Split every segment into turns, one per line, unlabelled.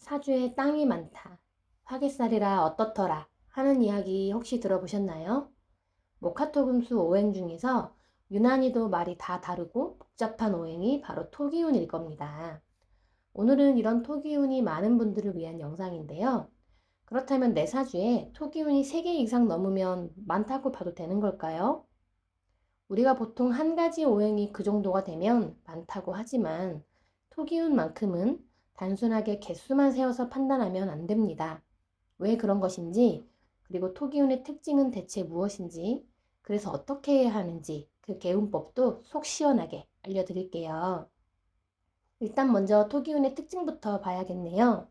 사주에 땅이 많다. 화개살이라 어떻더라 하는 이야기 혹시 들어보셨나요? 목화토금수 오행 중에서 유난히도 말이 다 다르고 복잡한 오행이 바로 토기운일 겁니다. 오늘은 이런 토기운이 많은 분들을 위한 영상인데요. 그렇다면 내 사주에 토기운이 3개 이상 넘으면 많다고 봐도 되는 걸까요? 우리가 보통 한 가지 오행이 그 정도가 되면 많다고 하지만 토기운만큼은 단순하게 개수만 세어서 판단하면 안 됩니다. 왜 그런 것인지, 그리고 토기운의 특징은 대체 무엇인지, 그래서 어떻게 해야 하는지 그 개운법도 속 시원하게 알려드릴게요. 일단 먼저 토기운의 특징부터 봐야겠네요.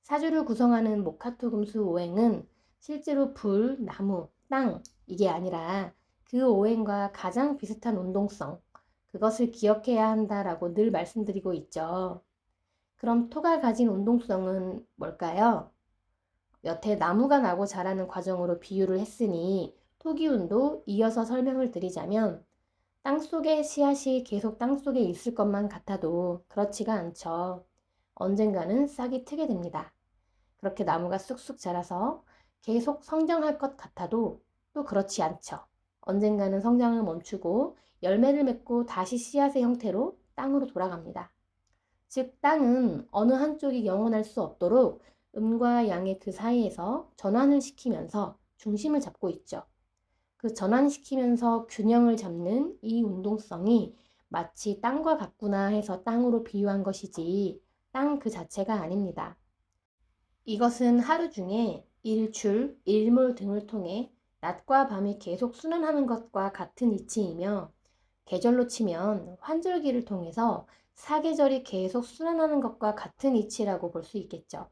사주를 구성하는 목화토금수 오행은 실제로 불, 나무, 땅 이게 아니라 그 오행과 가장 비슷한 운동성, 그것을 기억해야 한다라고 늘 말씀드리고 있죠. 그럼 토가 가진 운동성은 뭘까요? 여태 나무가 나고 자라는 과정으로 비유를 했으니 토기운도 이어서 설명을 드리자면 땅속의 씨앗이 계속 땅속에 있을 것만 같아도 그렇지가 않죠. 언젠가는 싹이 트게 됩니다. 그렇게 나무가 쑥쑥 자라서 계속 성장할 것 같아도 또 그렇지 않죠. 언젠가는 성장을 멈추고 열매를 맺고 다시 씨앗의 형태로 땅으로 돌아갑니다. 즉, 땅은 어느 한쪽이 영원할 수 없도록 음과 양의 그 사이에서 전환을 시키면서 중심을 잡고 있죠. 그 전환시키면서 균형을 잡는 이 운동성이 마치 땅과 같구나 해서 땅으로 비유한 것이지 땅 그 자체가 아닙니다. 이것은 하루 중에 일출, 일몰 등을 통해 낮과 밤이 계속 순환하는 것과 같은 이치이며 계절로 치면 환절기를 통해서 사계절이 계속 순환하는 것과 같은 이치라고 볼 수 있겠죠.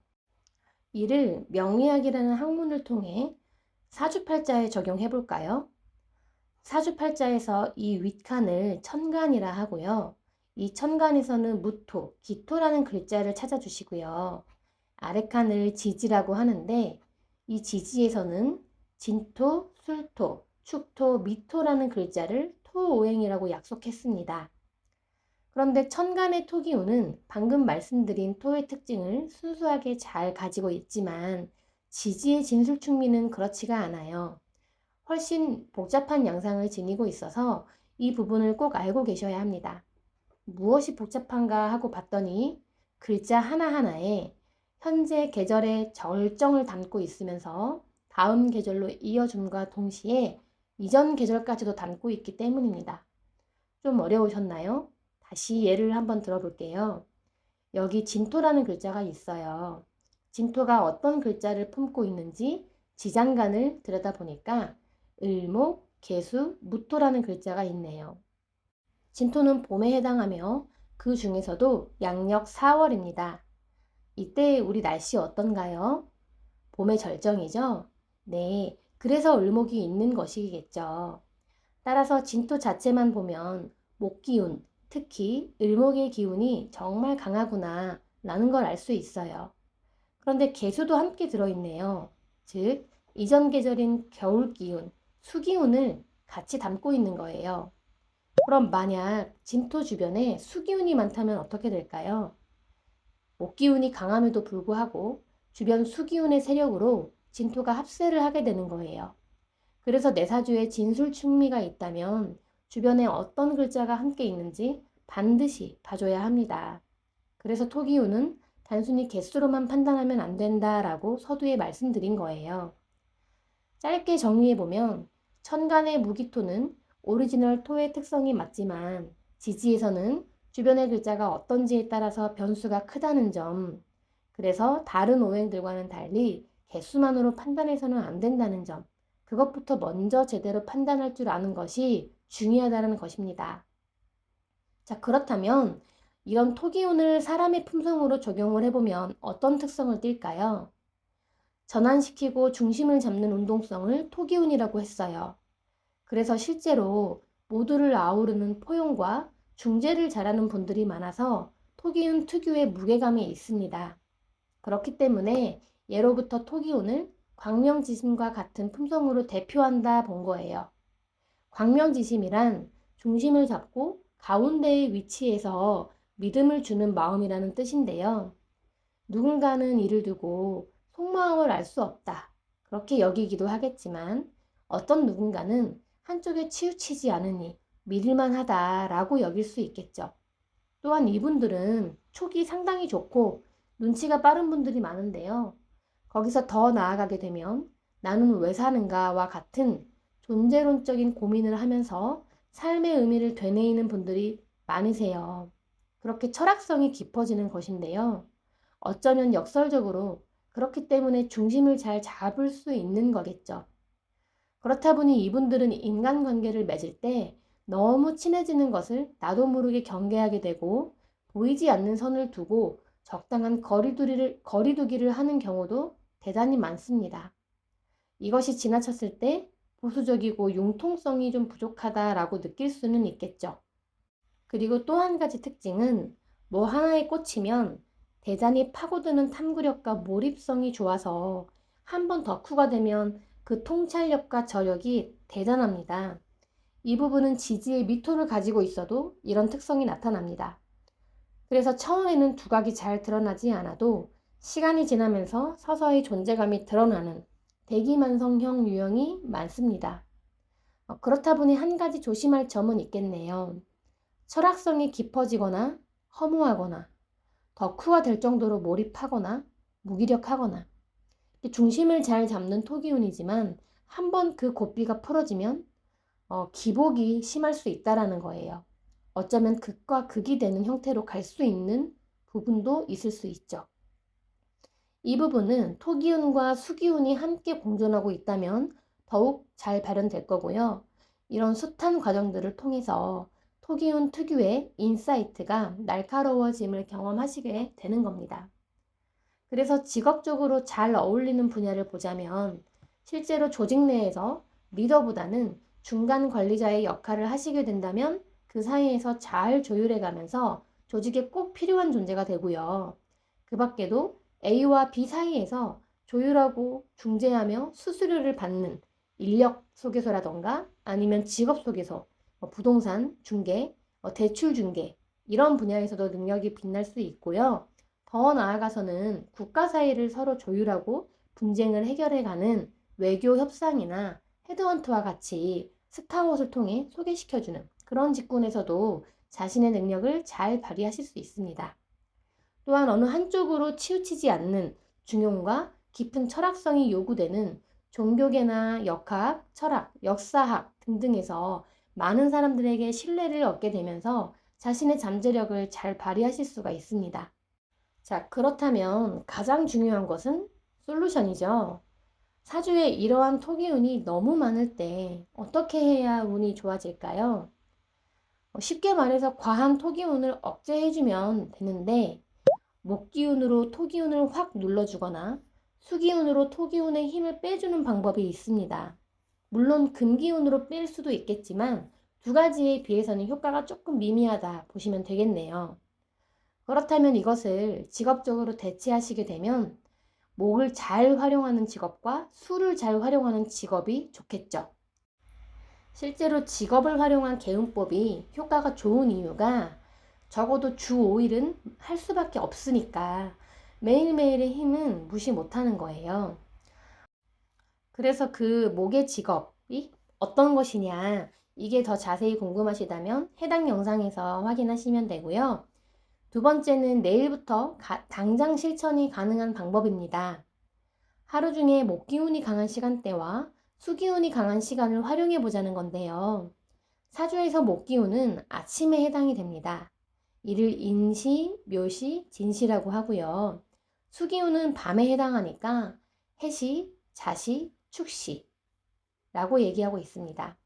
이를 명리학이라는 학문을 통해 사주팔자에 적용해 볼까요? 사주팔자에서 이 윗칸을 천간이라 하고요. 이 천간에서는 무토, 기토라는 글자를 찾아주시고요. 아래칸을 지지라고 하는데 이 지지에서는 진토, 술토, 축토, 미토라는 글자를 토오행이라고 약속했습니다. 그런데 천간의 토기운은 방금 말씀드린 토의 특징을 순수하게 잘 가지고 있지만 지지의 진술충미는 그렇지가 않아요. 훨씬 복잡한 양상을 지니고 있어서 이 부분을 꼭 알고 계셔야 합니다. 무엇이 복잡한가 하고 봤더니 글자 하나하나에 현재 계절의 절정을 담고 있으면서 다음 계절로 이어줌과 동시에 이전 계절까지도 담고 있기 때문입니다. 좀 어려우셨나요? 다시 예를 한번 들어볼게요. 여기 진토라는 글자가 있어요. 진토가 어떤 글자를 품고 있는지 지장간을 들여다보니까 을목, 계수, 무토라는 글자가 있네요. 진토는 봄에 해당하며 그 중에서도 양력 4월입니다. 이때 우리 날씨 어떤가요? 봄의 절정이죠? 네, 그래서 을목이 있는 것이겠죠. 따라서 진토 자체만 보면 목기운, 특히 을목의 기운이 정말 강하구나 라는 걸 알 수 있어요. 그런데 계수도 함께 들어있네요. 즉, 이전 계절인 겨울 기운, 수기운을 같이 담고 있는 거예요. 그럼 만약 진토 주변에 수기운이 많다면 어떻게 될까요? 목기운이 강함에도 불구하고 주변 수기운의 세력으로 진토가 합세를 하게 되는 거예요. 그래서 내 사주에 진술충미가 있다면 주변에 어떤 글자가 함께 있는지 반드시 봐줘야 합니다. 그래서 토기운은 단순히 개수로만 판단하면 안 된다라고 서두에 말씀드린 거예요. 짧게 정리해보면 천간의 무기토는 오리지널 토의 특성이 맞지만 지지에서는 주변의 글자가 어떤지에 따라서 변수가 크다는 점, 그래서 다른 오행들과는 달리 개수만으로 판단해서는 안 된다는 점, 그것부터 먼저 제대로 판단할 줄 아는 것이 중요하다는 것입니다. 자, 그렇다면 이런 토기운을 사람의 품성으로 적용을 해보면 어떤 특성을 띨까요? 전환시키고 중심을 잡는 운동성을 토기운이라고 했어요. 그래서 실제로 모두를 아우르는 포용과 중재를 잘하는 분들이 많아서 토기운 특유의 무게감이 있습니다. 그렇기 때문에 예로부터 토기운을 광명지심과 같은 품성으로 대표한다 본 거예요. 광명지심이란 중심을 잡고 가운데의 위치에서 믿음을 주는 마음이라는 뜻인데요. 누군가는 이를 두고 속마음을 알 수 없다, 그렇게 여기기도 하겠지만 어떤 누군가는 한쪽에 치우치지 않으니 믿을만 하다라고 여길 수 있겠죠. 또한 이분들은 촉이 상당히 좋고 눈치가 빠른 분들이 많은데요. 거기서 더 나아가게 되면 나는 왜 사는가와 같은 존재론적인 고민을 하면서 삶의 의미를 되뇌이는 분들이 많으세요. 그렇게 철학성이 깊어지는 것인데요. 어쩌면 역설적으로 그렇기 때문에 중심을 잘 잡을 수 있는 거겠죠. 그렇다 보니 이분들은 인간관계를 맺을 때 너무 친해지는 것을 나도 모르게 경계하게 되고 보이지 않는 선을 두고 적당한 거리두기를 하는 경우도 대단히 많습니다. 이것이 지나쳤을 때 보수적이고 융통성이 좀 부족하다라고 느낄 수는 있겠죠. 그리고 또 한 가지 특징은 뭐 하나에 꽂히면 대단히 파고드는 탐구력과 몰입성이 좋아서 한 번 덕후가 되면 그 통찰력과 저력이 대단합니다. 이 부분은 지지의 미토를 가지고 있어도 이런 특성이 나타납니다. 그래서 처음에는 두각이 잘 드러나지 않아도 시간이 지나면서 서서히 존재감이 드러나는 대기만성형 유형이 많습니다. 그렇다 보니 한 가지 조심할 점은 있겠네요. 철학성이 깊어지거나 허무하거나 덕후가 될 정도로 몰입하거나 무기력하거나 중심을 잘 잡는 토기운이지만 한번 그 고삐가 풀어지면 기복이 심할 수 있다라는 거예요. 어쩌면 극과 극이 되는 형태로 갈 수 있는 부분도 있을 수 있죠. 이 부분은 토기운과 수기운이 함께 공존하고 있다면 더욱 잘 발현될 거고요. 이런 숱한 과정들을 통해서 토기운 특유의 인사이트가 날카로워짐을 경험하시게 되는 겁니다. 그래서 직업적으로 잘 어울리는 분야를 보자면 실제로 조직 내에서 리더보다는 중간 관리자의 역할을 하시게 된다면 그 사이에서 잘 조율해 가면서 조직에 꼭 필요한 존재가 되고요. 그 밖에도 A와 B 사이에서 조율하고 중재하며 수수료를 받는 인력 소개소라던가 아니면 직업 소개소, 부동산 중개, 대출 중개 이런 분야에서도 능력이 빛날 수 있고요. 더 나아가서는 국가 사이를 서로 조율하고 분쟁을 해결해가는 외교 협상이나 헤드헌트와 같이 스카웃을 통해 소개시켜주는 그런 직군에서도 자신의 능력을 잘 발휘하실 수 있습니다. 또한 어느 한쪽으로 치우치지 않는 중용과 깊은 철학성이 요구되는 종교계나 역학, 철학, 역사학 등등에서 많은 사람들에게 신뢰를 얻게 되면서 자신의 잠재력을 잘 발휘하실 수가 있습니다. 자, 그렇다면 가장 중요한 것은 솔루션이죠. 사주에 이러한 토기운이 너무 많을 때 어떻게 해야 운이 좋아질까요? 쉽게 말해서 과한 토기운을 억제해주면 되는데 목기운으로 토기운을 확 눌러주거나 수기운으로 토기운의 힘을 빼주는 방법이 있습니다. 물론 금기운으로 뺄 수도 있겠지만 두 가지에 비해서는 효과가 조금 미미하다 보시면 되겠네요. 그렇다면 이것을 직업적으로 대체하시게 되면 목을 잘 활용하는 직업과 수를 잘 활용하는 직업이 좋겠죠. 실제로 직업을 활용한 개운법이 효과가 좋은 이유가 적어도 주 5일은 할 수밖에 없으니까 매일매일의 힘은 무시 못하는 거예요. 그래서 그 목의 직업이 어떤 것이냐, 이게 더 자세히 궁금하시다면 해당 영상에서 확인하시면 되고요. 두 번째는 내일부터 당장 실천이 가능한 방법입니다. 하루 중에 목기운이 강한 시간대와 수기운이 강한 시간을 활용해 보자는 건데요. 사주에서 목기운은 아침에 해당이 됩니다. 이를 인시, 묘시, 진시라고 하고요. 수기운은 밤에 해당하니까 해시, 자시, 축시라고 얘기하고 있습니다.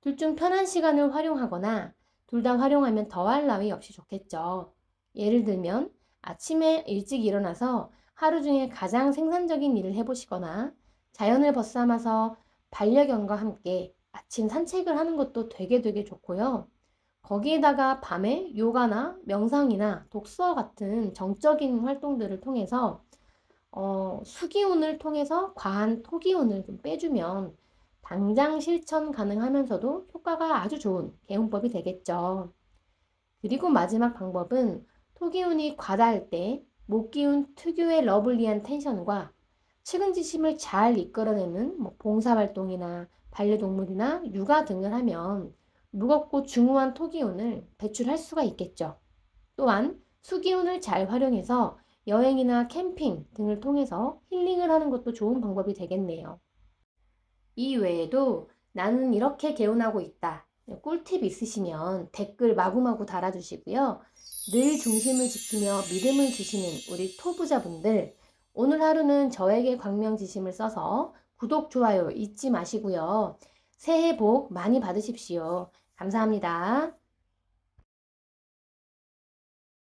둘 중 편한 시간을 활용하거나 둘 다 활용하면 더할 나위 없이 좋겠죠. 예를 들면 아침에 일찍 일어나서 하루 중에 가장 생산적인 일을 해보시거나 자연을 벗삼아서 반려견과 함께 아침 산책을 하는 것도 되게 좋고요. 거기에다가 밤에 요가나 명상이나 독서 같은 정적인 활동들을 통해서 수기운을 통해서 과한 토기운을 좀 빼주면 당장 실천 가능하면서도 효과가 아주 좋은 개운법이 되겠죠. 그리고 마지막 방법은 토기운이 과다할 때 목기운 특유의 러블리한 텐션과 측은지심을 잘 이끌어내는 봉사활동이나 반려동물이나 육아 등을 하면 무겁고 중후한 토기운을 배출할 수가 있겠죠. 또한 수기운을 잘 활용해서 여행이나 캠핑 등을 통해서 힐링을 하는 것도 좋은 방법이 되겠네요. 이 외에도 나는 이렇게 개운하고 있다. 꿀팁 있으시면 댓글 마구마구 달아주시고요. 늘 중심을 지키며 믿음을 주시는 우리 토부자분들, 오늘 하루는 저에게 광명지심을 써서 구독, 좋아요 잊지 마시고요. 새해 복 많이 받으십시오. 감사합니다.